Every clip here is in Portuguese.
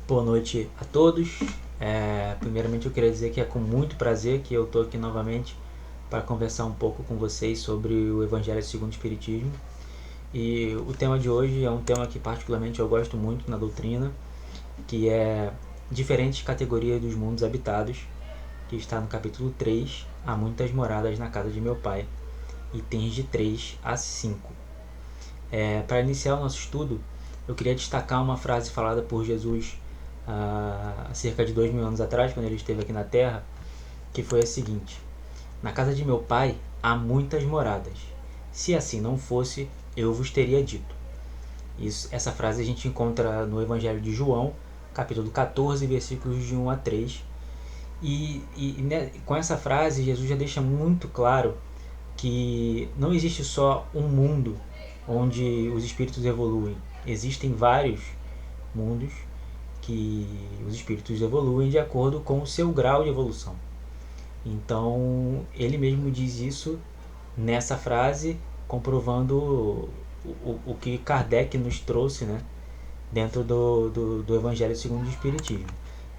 Boa noite a todos. Primeiramente eu queria dizer que é com muito prazer que eu estou aqui novamente para conversar um pouco com vocês sobre o Evangelho segundo o Espiritismo. E o tema de hoje é um tema que particularmente eu gosto muito na doutrina, que é diferentes categorias dos mundos habitados, que está no capítulo 3, Há muitas moradas na casa de meu pai, itens de 3 a 5. Para iniciar o nosso estudo, eu queria destacar uma frase falada por Jesus há cerca de 2000 anos atrás, quando ele esteve aqui na Terra, que foi a seguinte: na casa de meu pai há muitas moradas. Se assim não fosse, eu vos teria dito. Essa frase a gente encontra no Evangelho de João, capítulo 14, versículos de 1 a 3. Com essa frase, Jesus já deixa muito claro que não existe só um mundo onde os espíritos evoluem. Existem vários mundos que os espíritos evoluem de acordo com o seu grau de evolução. Então, ele mesmo diz isso nessa frase, comprovando o que Kardec nos trouxe, né, dentro do Evangelho segundo o Espiritismo.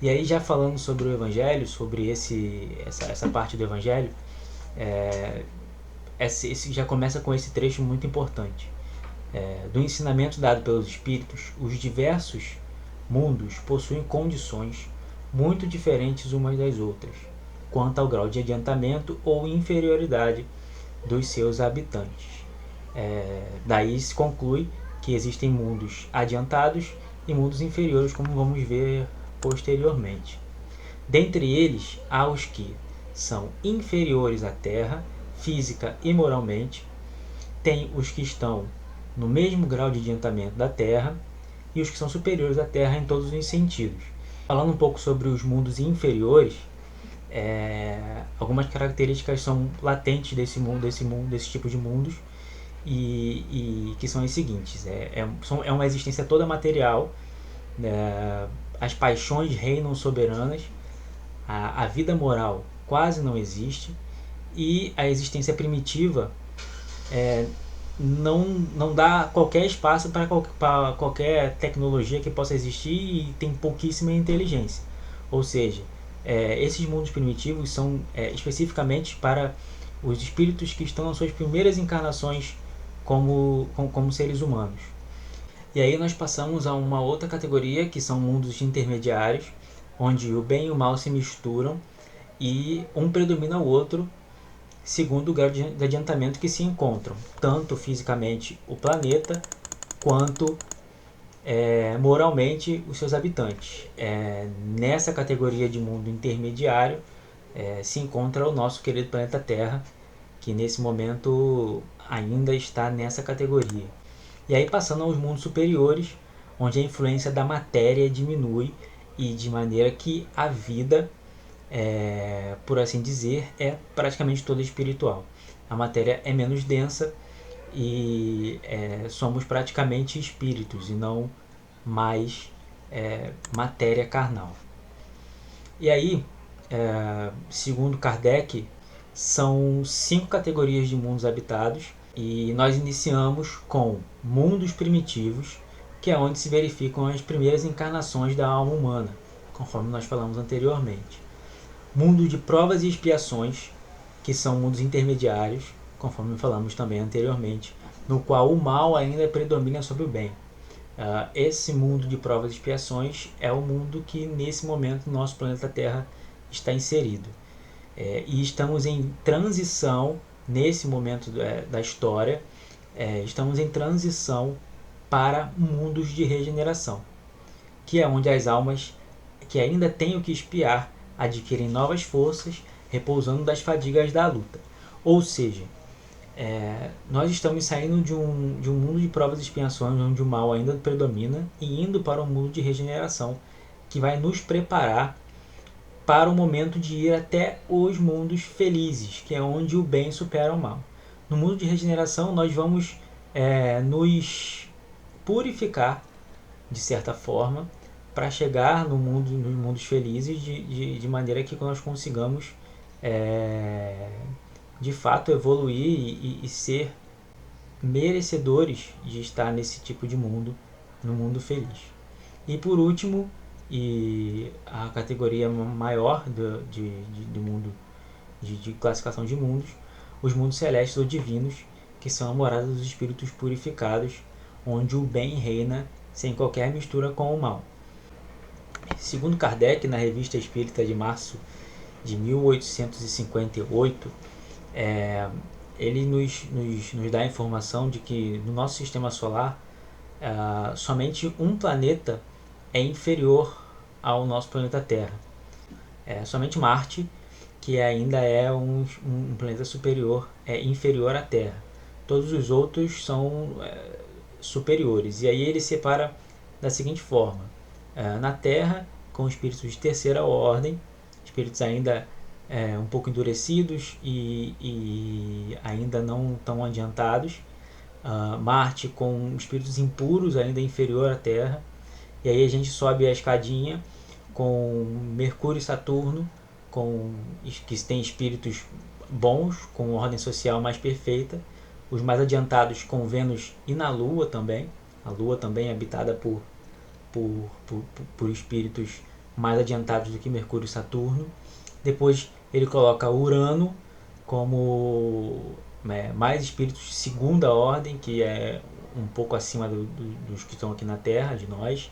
E aí, já falando sobre o Evangelho, sobre essa parte do Evangelho, esse já começa com esse trecho muito importante. Do ensinamento dado pelos espíritos, os diversos mundos possuem condições muito diferentes umas das outras, quanto ao grau de adiantamento ou inferioridade dos seus habitantes. Daí se conclui que existem mundos adiantados e mundos inferiores, como vamos ver posteriormente. Dentre eles, há os que são inferiores à Terra, física e moralmente, tem os que estão no mesmo grau de adiantamento da Terra e os que são superiores à Terra em todos os sentidos. Falando um pouco sobre os mundos inferiores, algumas características são latentes desse tipo de mundos, e que são as seguintes: é uma existência toda material, as paixões reinam soberanas, a vida moral quase não existe, e a existência primitiva não dá qualquer espaço para qualquer tecnologia que possa existir, e tem pouquíssima inteligência. Ou seja, esses mundos primitivos são especificamente para os espíritos que estão nas suas primeiras encarnações como seres humanos. E aí nós passamos a uma outra categoria, que são mundos intermediários, onde o bem e o mal se misturam e um predomina o outro segundo o grau de adiantamento que se encontram, tanto fisicamente o planeta, quanto moralmente os seus habitantes. Nessa categoria de mundo intermediário se encontra o nosso querido planeta Terra, que nesse momento ainda está nessa categoria. E aí passando aos mundos superiores, onde a influência da matéria diminui, e de maneira que a vida, por assim dizer, é praticamente toda espiritual. A matéria é menos densa e somos praticamente espíritos e não mais matéria carnal. E aí, segundo Kardec, são 5 categorias de mundos habitados, e nós iniciamos com mundos primitivos, que é onde se verificam as primeiras encarnações da alma humana, conforme nós falamos anteriormente. Mundo de provas e expiações, que são mundos intermediários, conforme falamos também anteriormente, no qual o mal ainda predomina sobre o bem. Esse mundo de provas e expiações é o mundo que nesse momento nosso planeta Terra está inserido. E estamos em transição nesse momento da história, estamos em transição para mundos de regeneração, que é onde as almas que ainda têm o que expiar adquirem novas forças, repousando das fadigas da luta. Ou seja, nós estamos saindo de um mundo de provas e expiações, onde o mal ainda predomina, e indo para um mundo de regeneração, que vai nos preparar para o momento de ir até os mundos felizes, que é onde o bem supera o mal. No mundo de regeneração, nós vamos nos purificar, de certa forma, para chegar nos mundos felizes, de maneira que nós consigamos de fato evoluir e ser merecedores de estar nesse tipo de mundo, no mundo feliz. E por último, e a categoria maior do mundo de classificação de mundos, os mundos celestes ou divinos, que são a morada dos espíritos purificados, onde o bem reina sem qualquer mistura com o mal. Segundo Kardec, na Revista Espírita de março de 1858, ele nos dá a informação de que no nosso sistema solar somente um planeta é inferior ao nosso planeta Terra. Somente Marte, que ainda é um planeta superior, é inferior à Terra. Todos os outros são superiores. E aí ele separa da seguinte forma: na Terra, com espíritos de terceira ordem, espíritos ainda um pouco endurecidos e ainda não tão adiantados. Marte com espíritos impuros, ainda inferior à Terra. E aí a gente sobe a escadinha com Mercúrio e Saturno, que tem espíritos bons, com ordem social mais perfeita. Os mais adiantados com Vênus e na Lua também. A Lua também é habitada por espíritos mais adiantados do que Mercúrio e Saturno. Depois ele coloca Urano como mais espíritos de segunda ordem, que é um pouco acima dos que estão aqui na Terra, de nós.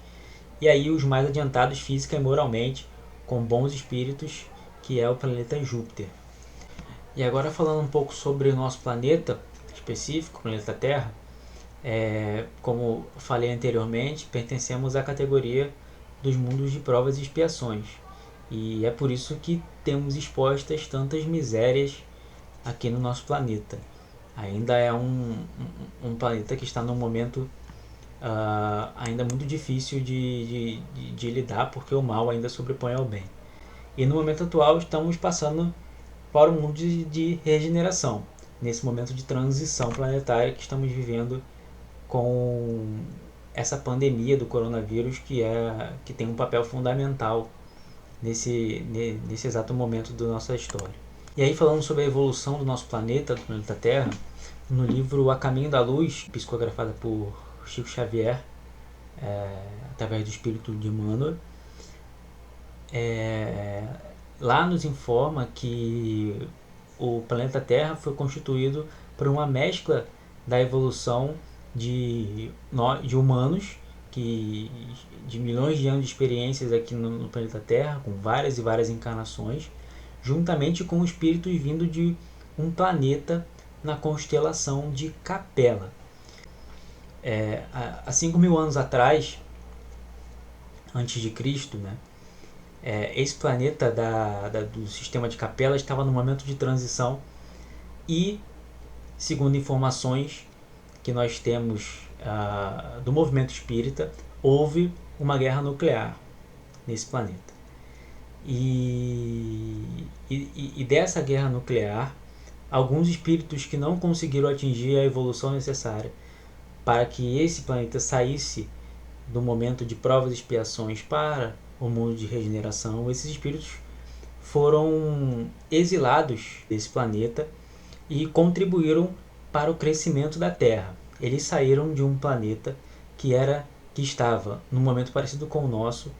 E aí os mais adiantados física e moralmente, com bons espíritos, que é o planeta Júpiter. E agora falando um pouco sobre o nosso planeta específico, o planeta Terra, como falei anteriormente, pertencemos à categoria dos mundos de provas e expiações. E é por isso que temos expostas tantas misérias aqui no nosso planeta. Ainda é um planeta que está num momento ainda muito difícil de lidar, porque o mal ainda sobrepõe ao bem. E no momento atual estamos passando para um mundo de regeneração, nesse momento de transição planetária que estamos vivendo com essa pandemia do coronavírus, que tem um papel fundamental nesse exato momento da nossa história. E aí, falando sobre a evolução do nosso planeta, do planeta Terra, no livro A Caminho da Luz, psicografada por Chico Xavier, através do espírito de Emmanuel, lá nos informa que o planeta Terra foi constituído por uma mescla da evolução de humanos, de milhões de anos de experiências aqui no planeta Terra, com várias e várias encarnações, juntamente com espíritos vindo de um planeta na constelação de Capela. Há 5.000 anos atrás, antes de Cristo, esse planeta do sistema de Capela estava no momento de transição e, segundo informações que nós temos do movimento espírita, houve uma guerra nuclear nesse planeta. E dessa guerra nuclear, alguns espíritos que não conseguiram atingir a evolução necessária para que esse planeta saísse do momento de provas e expiações para o mundo de regeneração, esses espíritos foram exilados desse planeta e contribuíram para o crescimento da Terra. Eles saíram de um planeta que estava num momento parecido com o nosso,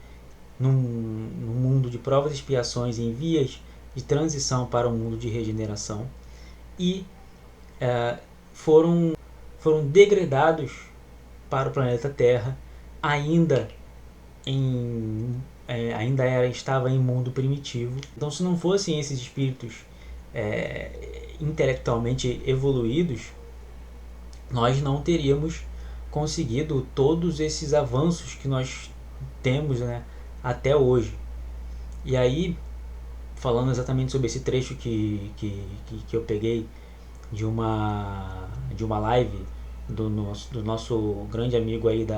num mundo de provas e expiações em vias de transição para um mundo de regeneração, e foram degradados para o planeta Terra, estava em mundo primitivo. Então, se não fossem esses espíritos intelectualmente evoluídos, nós não teríamos conseguido todos esses avanços que nós temos, até hoje. E aí, falando exatamente sobre esse trecho que eu peguei de uma live do nosso grande amigo aí do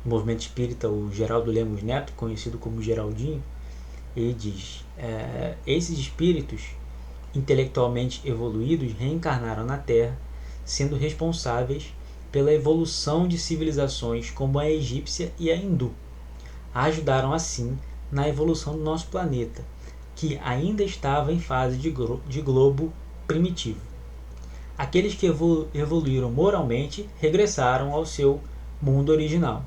movimento espírita, o Geraldo Lemos Neto, conhecido como Geraldinho, ele diz: esses espíritos intelectualmente evoluídos reencarnaram na Terra, sendo responsáveis pela evolução de civilizações como a egípcia e a hindu. Ajudaram assim na evolução do nosso planeta, que ainda estava em fase de globo primitivo. Aqueles que evoluíram moralmente regressaram ao seu mundo original.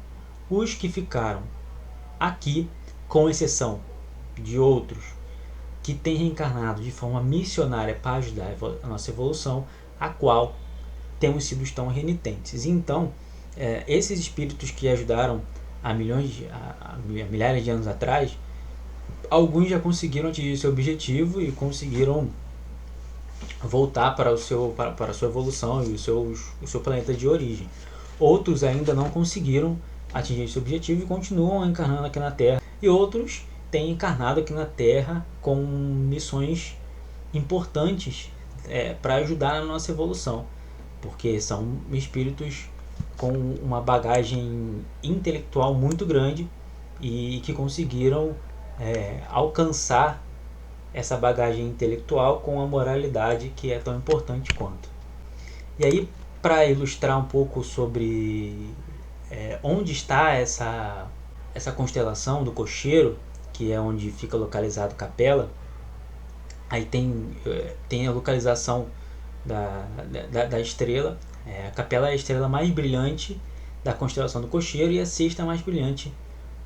Os que ficaram Aqui, com exceção de outros que têm reencarnado de forma missionária para ajudar a nossa evolução, a qual temos sido tão renitentes. Então, esses espíritos que ajudaram há milhares de anos atrás, alguns já conseguiram atingir seu objetivo e conseguiram voltar para a sua evolução e o seu planeta de origem. Outros ainda não conseguiram atingir esse objetivo e continuam encarnando aqui na Terra. E outros têm encarnado aqui na Terra com missões importantes para ajudar na nossa evolução, porque são espíritos com uma bagagem intelectual muito grande e que conseguiram alcançar essa bagagem intelectual com a moralidade que é tão importante quanto. E aí, para ilustrar um pouco sobre onde está essa constelação do Cocheiro, que é onde fica localizado Capela, aí tem a localização da estrela. A Capela é a estrela mais brilhante da constelação do Cocheiro e a sexta mais brilhante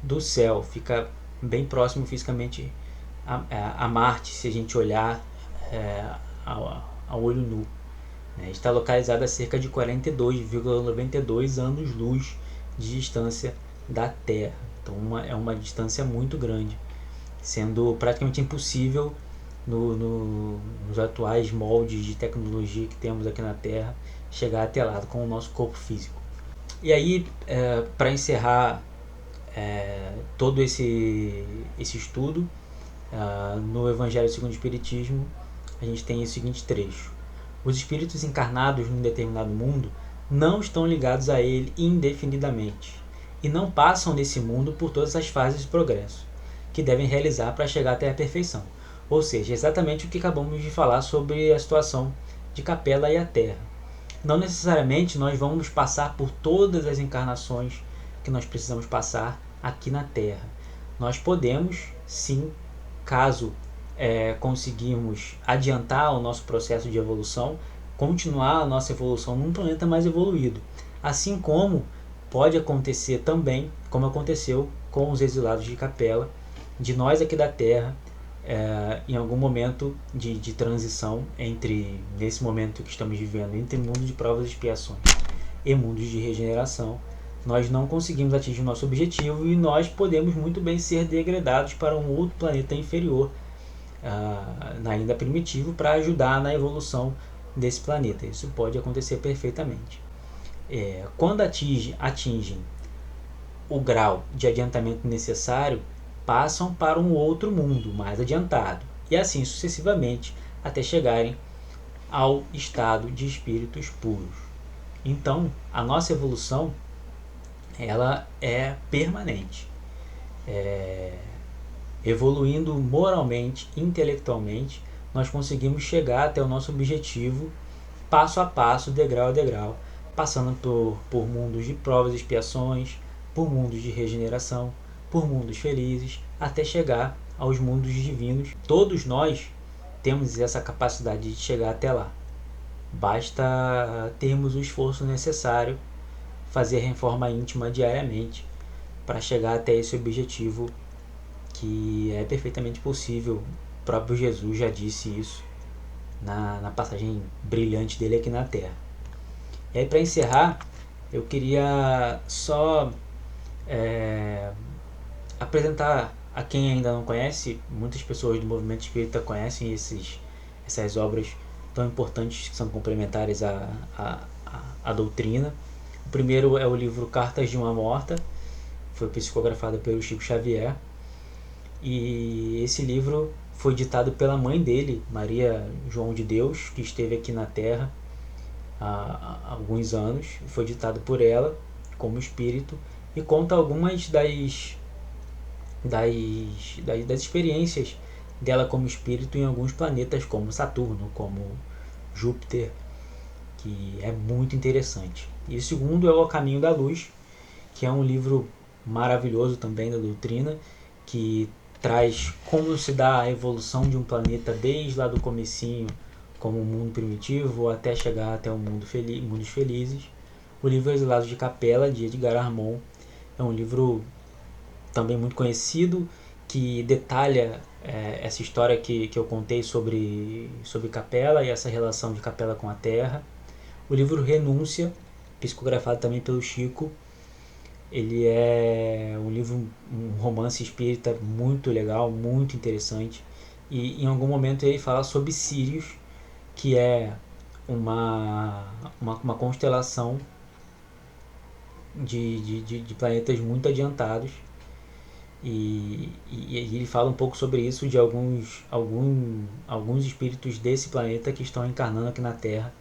do céu. Fica bem próximo fisicamente a Marte, se a gente olhar ao olho nu. Está localizada a cerca de 42,92 anos-luz de distância da Terra. Então é uma distância muito grande, sendo praticamente impossível nos atuais moldes de tecnologia que temos aqui na Terra chegar até lá com o nosso corpo físico. E aí, para encerrar todo esse estudo, no Evangelho segundo o Espiritismo, a gente tem o seguinte trecho: os espíritos encarnados num determinado mundo não estão ligados a ele indefinidamente e não passam nesse mundo por todas as fases de progresso que devem realizar para chegar até a perfeição. Ou seja, exatamente o que acabamos de falar sobre a situação de Capela e a Terra. Não necessariamente nós vamos passar por todas as encarnações que nós precisamos passar aqui na Terra. Nós podemos, sim, caso conseguirmos adiantar o nosso processo de evolução, continuar a nossa evolução num planeta mais evoluído. Assim como pode acontecer também, como aconteceu com os exilados de Capela, de nós aqui da Terra, em algum momento de transição nesse momento que estamos vivendo, entre mundo de provas e expiações e mundos de regeneração, nós não conseguimos atingir o nosso objetivo e nós podemos muito bem ser degradados para um outro planeta inferior, ainda primitivo, para ajudar na evolução desse planeta. Isso pode acontecer perfeitamente. Quando atingem o grau de adiantamento necessário, passam para um outro mundo mais adiantado, e assim sucessivamente até chegarem ao estado de espíritos puros. Então, a nossa evolução ela é permanente. Evoluindo moralmente, intelectualmente, nós conseguimos chegar até o nosso objetivo passo a passo, degrau a degrau, passando por mundos de provas e expiações, por mundos de regeneração, por mundos felizes, até chegar aos mundos divinos. Todos nós temos essa capacidade de chegar até lá. Basta termos o esforço necessário, fazer reforma íntima diariamente para chegar até esse objetivo, que é perfeitamente possível. O próprio Jesus já disse isso na passagem brilhante dele aqui na Terra. E aí, para encerrar, eu queria só apresentar a quem ainda não conhece. Muitas pessoas do movimento espírita conhecem essas obras tão importantes que são complementares à doutrina. O primeiro é o livro Cartas de uma Morta, foi psicografado pelo Chico Xavier, e esse livro foi ditado pela mãe dele, Maria João de Deus, que esteve aqui na Terra há alguns anos. Foi ditado por ela como espírito e conta algumas das experiências dela como espírito em alguns planetas como Saturno, como Júpiter, que é muito interessante. E o segundo é O Caminho da Luz, que é um livro maravilhoso também da doutrina, que traz como se dá a evolução de um planeta desde lá do comecinho, como um mundo primitivo, até chegar até um mundos felizes. O livro Exilados de Capela, de Edgar Armond, é um livro também muito conhecido, que detalha essa história que eu contei sobre Capela e essa relação de Capela com a Terra. O livro Renúncia, psicografado também pelo Chico, ele é um romance espírita muito legal, muito interessante. E em algum momento ele fala sobre Sírius, que é uma constelação de planetas muito adiantados. E ele fala um pouco sobre isso, de alguns espíritos desse planeta que estão encarnando aqui na Terra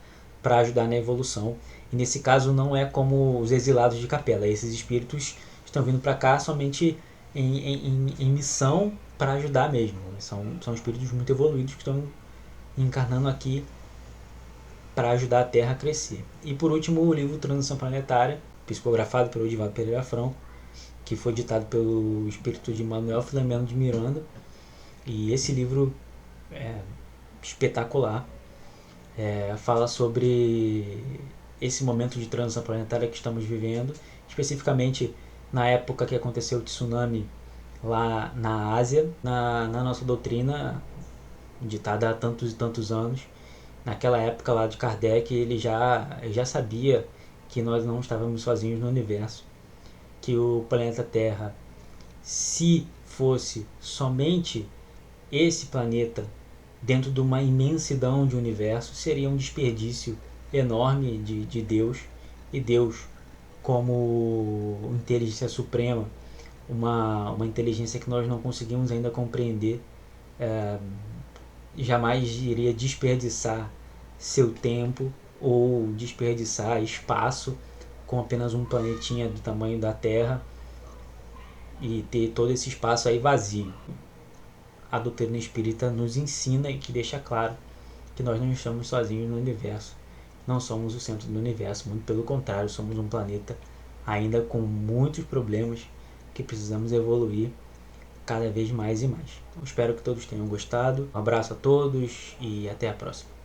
para ajudar na evolução. E nesse caso não é como os exilados de Capela. Esses espíritos estão vindo para cá somente em missão para ajudar mesmo. São espíritos muito evoluídos que estão encarnando aqui para ajudar a Terra a crescer. E por último, o livro Transição Planetária, psicografado pelo Divaldo Pereira Franco, que foi ditado pelo espírito de Manuel Filomeno de Miranda. E esse livro é espetacular. Fala sobre esse momento de transição planetária que estamos vivendo, especificamente na época que aconteceu o tsunami lá na Ásia. Na nossa doutrina, ditada há tantos e tantos anos, naquela época lá de Kardec, ele já sabia que nós não estávamos sozinhos no universo, que o planeta Terra, se fosse somente esse planeta dentro de uma imensidão de universo, seria um desperdício enorme de Deus. E Deus, como inteligência suprema, uma inteligência que nós não conseguimos ainda compreender, jamais iria desperdiçar seu tempo ou desperdiçar espaço com apenas um planetinha do tamanho da Terra e ter todo esse espaço aí vazio. A doutrina espírita nos ensina e que deixa claro que nós não estamos sozinhos no universo. Não somos o centro do universo, muito pelo contrário, somos um planeta ainda com muitos problemas que precisamos evoluir cada vez mais e mais. Eu espero que todos tenham gostado. Um abraço a todos e até a próxima.